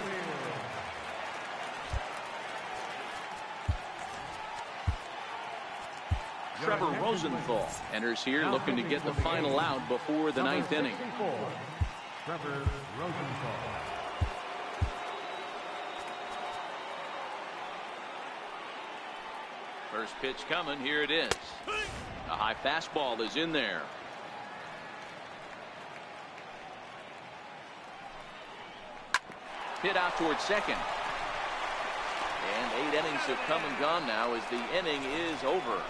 Trevor Rosenthal enters here looking to get the final out before the ninth inning. Trevor Rosenthal. First pitch coming. Here it is. A high fastball is in there. Hit out towards second. And 8 innings have come and gone now as the inning is over.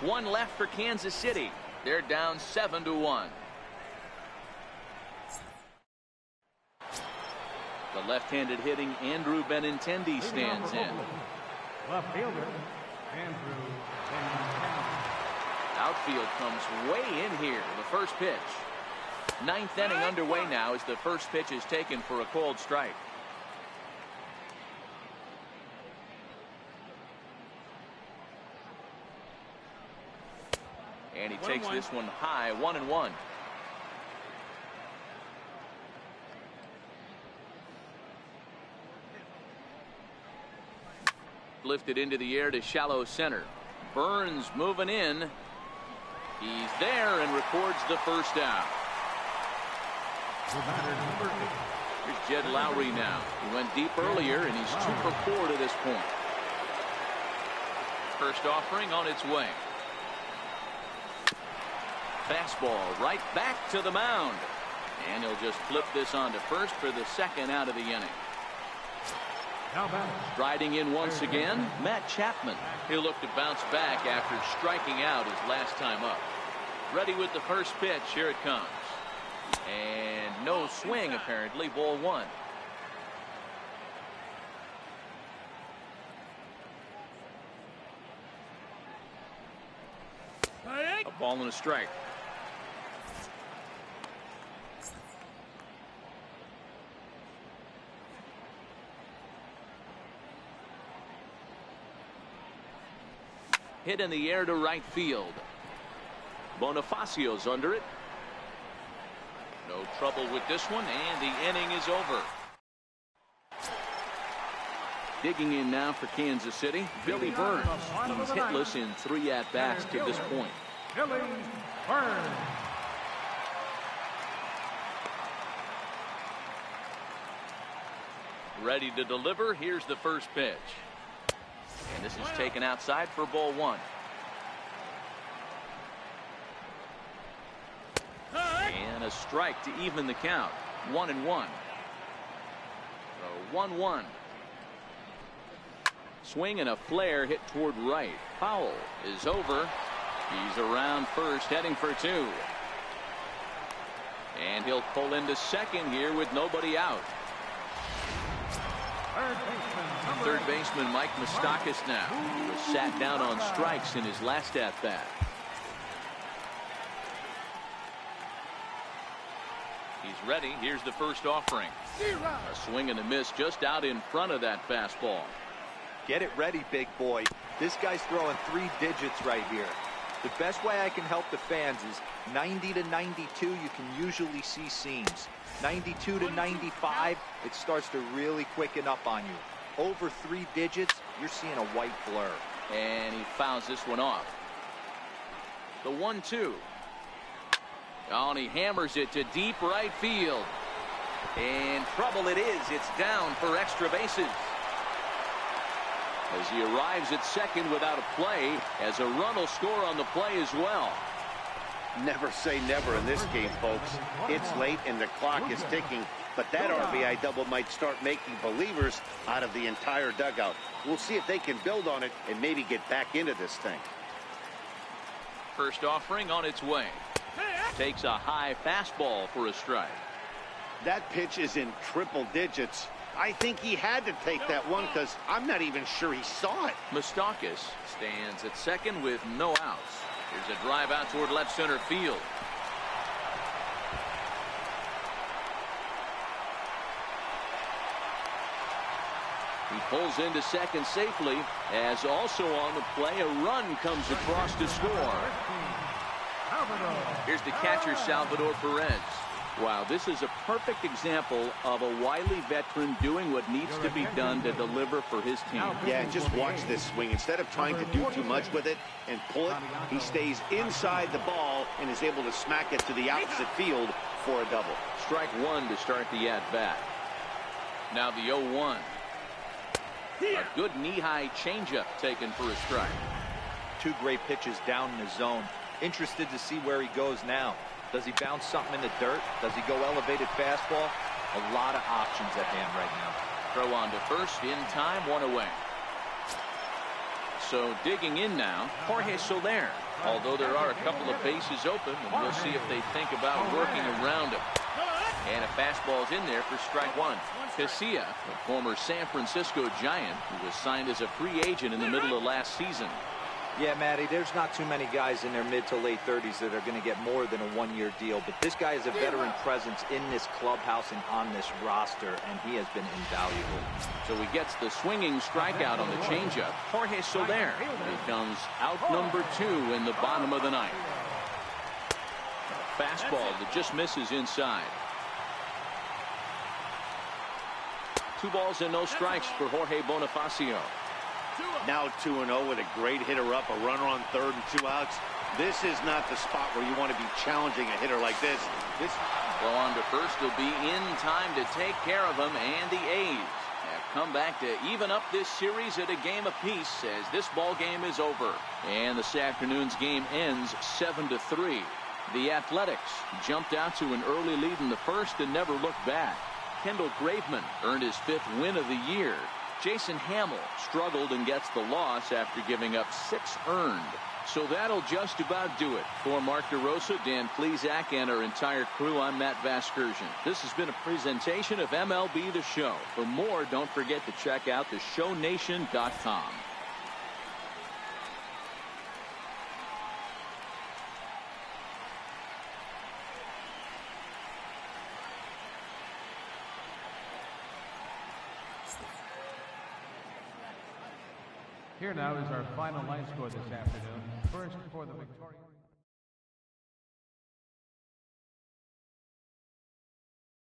One left for Kansas City. They're down 7-1. The left-handed hitting Andrew Benintendi stands in. Left fielder, Andrew Benintendi. Outfield comes way in here. The first pitch. Ninth inning underway now as the first pitch is taken for a called strike. And he takes this one high, 1-1. Lifted into the air to shallow center. Burns moving in. He's there and records the first out. Here's Jed Lowry now. He went deep earlier and he's 2 for 4 to this point. First offering on its way. Fastball right back to the mound. And he'll just flip this on to first for the second out of the inning. Striding in once again, Matt Chapman. He'll look to bounce back after striking out his last time up. Ready with the first pitch. Here it comes. And no swing, apparently. Ball 1. A ball and a strike. Hit in the air to right field. Bonifacio's under it. No trouble with this one, and the inning is over. Digging in now for Kansas City, Billy Burns. He's hitless in 3 at-bats to this point. Billy Burns. Ready to deliver. Here's the first pitch. And this is taken outside for ball 1. And a strike to even the count. 1-1. So 1-1. Swing and a flare hit toward right. Foul is over. He's around first, heading for 2. And he'll pull into second here with nobody out. Third baseman Mike Moustakas now. He was sat down on strikes in his last at-bat. He's ready. Here's the first offering. A swing and a miss just out in front of that fastball. Get it ready, big boy. This guy's throwing 3 digits right here. The best way I can help the fans is 90 to 92, you can usually see seams. 92 to 95, it starts to really quicken up on you. Over 3 digits, you're seeing a white blur. And he fouls this one off. The 1-2. Oh, and he hammers it to deep right field. And trouble it is. It's down for extra bases. As he arrives at second without a play, as a run will score on the play as well. Never say never in this game, folks. It's late and the clock is ticking, but that RBI double might start making believers out of the entire dugout. We'll see if they can build on it and maybe get back into this thing. First offering on its way. Takes a high fastball for a strike. That pitch is in triple digits. I think he had to take that one because I'm not even sure he saw it. Moustakas stands at second with no outs. Here's a drive out toward left center field. He pulls into second safely, as also on the play, a run comes across to score. Here's the catcher, Salvador Perez. Wow, this is a perfect example of a wily veteran doing what needs to be done to deliver for his team. Yeah, just watch this swing. Instead of trying to do too much with it and pull it, he stays inside the ball and is able to smack it to the opposite field for a double. Strike one to start the at-bat. Now the 0-1. A good knee-high changeup taken for a strike. Two great pitches down in the zone. Interested to see where he goes now. Does he bounce something in the dirt? Does he go elevated fastball? A lot of options at hand right now. Throw on to first, in time, one away. So digging in now, Jorge Soler. Although there are a couple of bases open, and we'll see if they think about working around him. And a fastball's in there for strike one. Casilla, a former San Francisco Giant, who was signed as a free agent in the middle of last season. Yeah, Matty, there's not too many guys in their mid to late 30s that are going to get more than a one-year deal. But this guy is a veteran presence in this clubhouse and on this roster, and he has been invaluable. So he gets the swinging strikeout on the changeup. Jorge Soler becomes out number 2 in the bottom of the ninth. A fastball that just misses inside. 2 balls and no strikes for Jorge Bonifacio. Now 2-0 with a great hitter up, a runner on third and 2 outs. This is not the spot where you want to be challenging a hitter like this. Throw on to first will be in time to take care of him, and the A's have come back to even up this series at a game apiece as this ball game is over. And this afternoon's game ends 7-3. The Athletics jumped out to an early lead in the first and never looked back. Kendall Graveman earned his 5th win of the year. Jason Hamill struggled and gets the loss after giving up 6 earned. So that'll just about do it. For Mark DeRosa, Dan Plesac, and our entire crew, I'm Matt Vasgersian. This has been a presentation of MLB The Show. For more, don't forget to check out theshownation.com. Here now is our final line score this afternoon. First for the Victoria.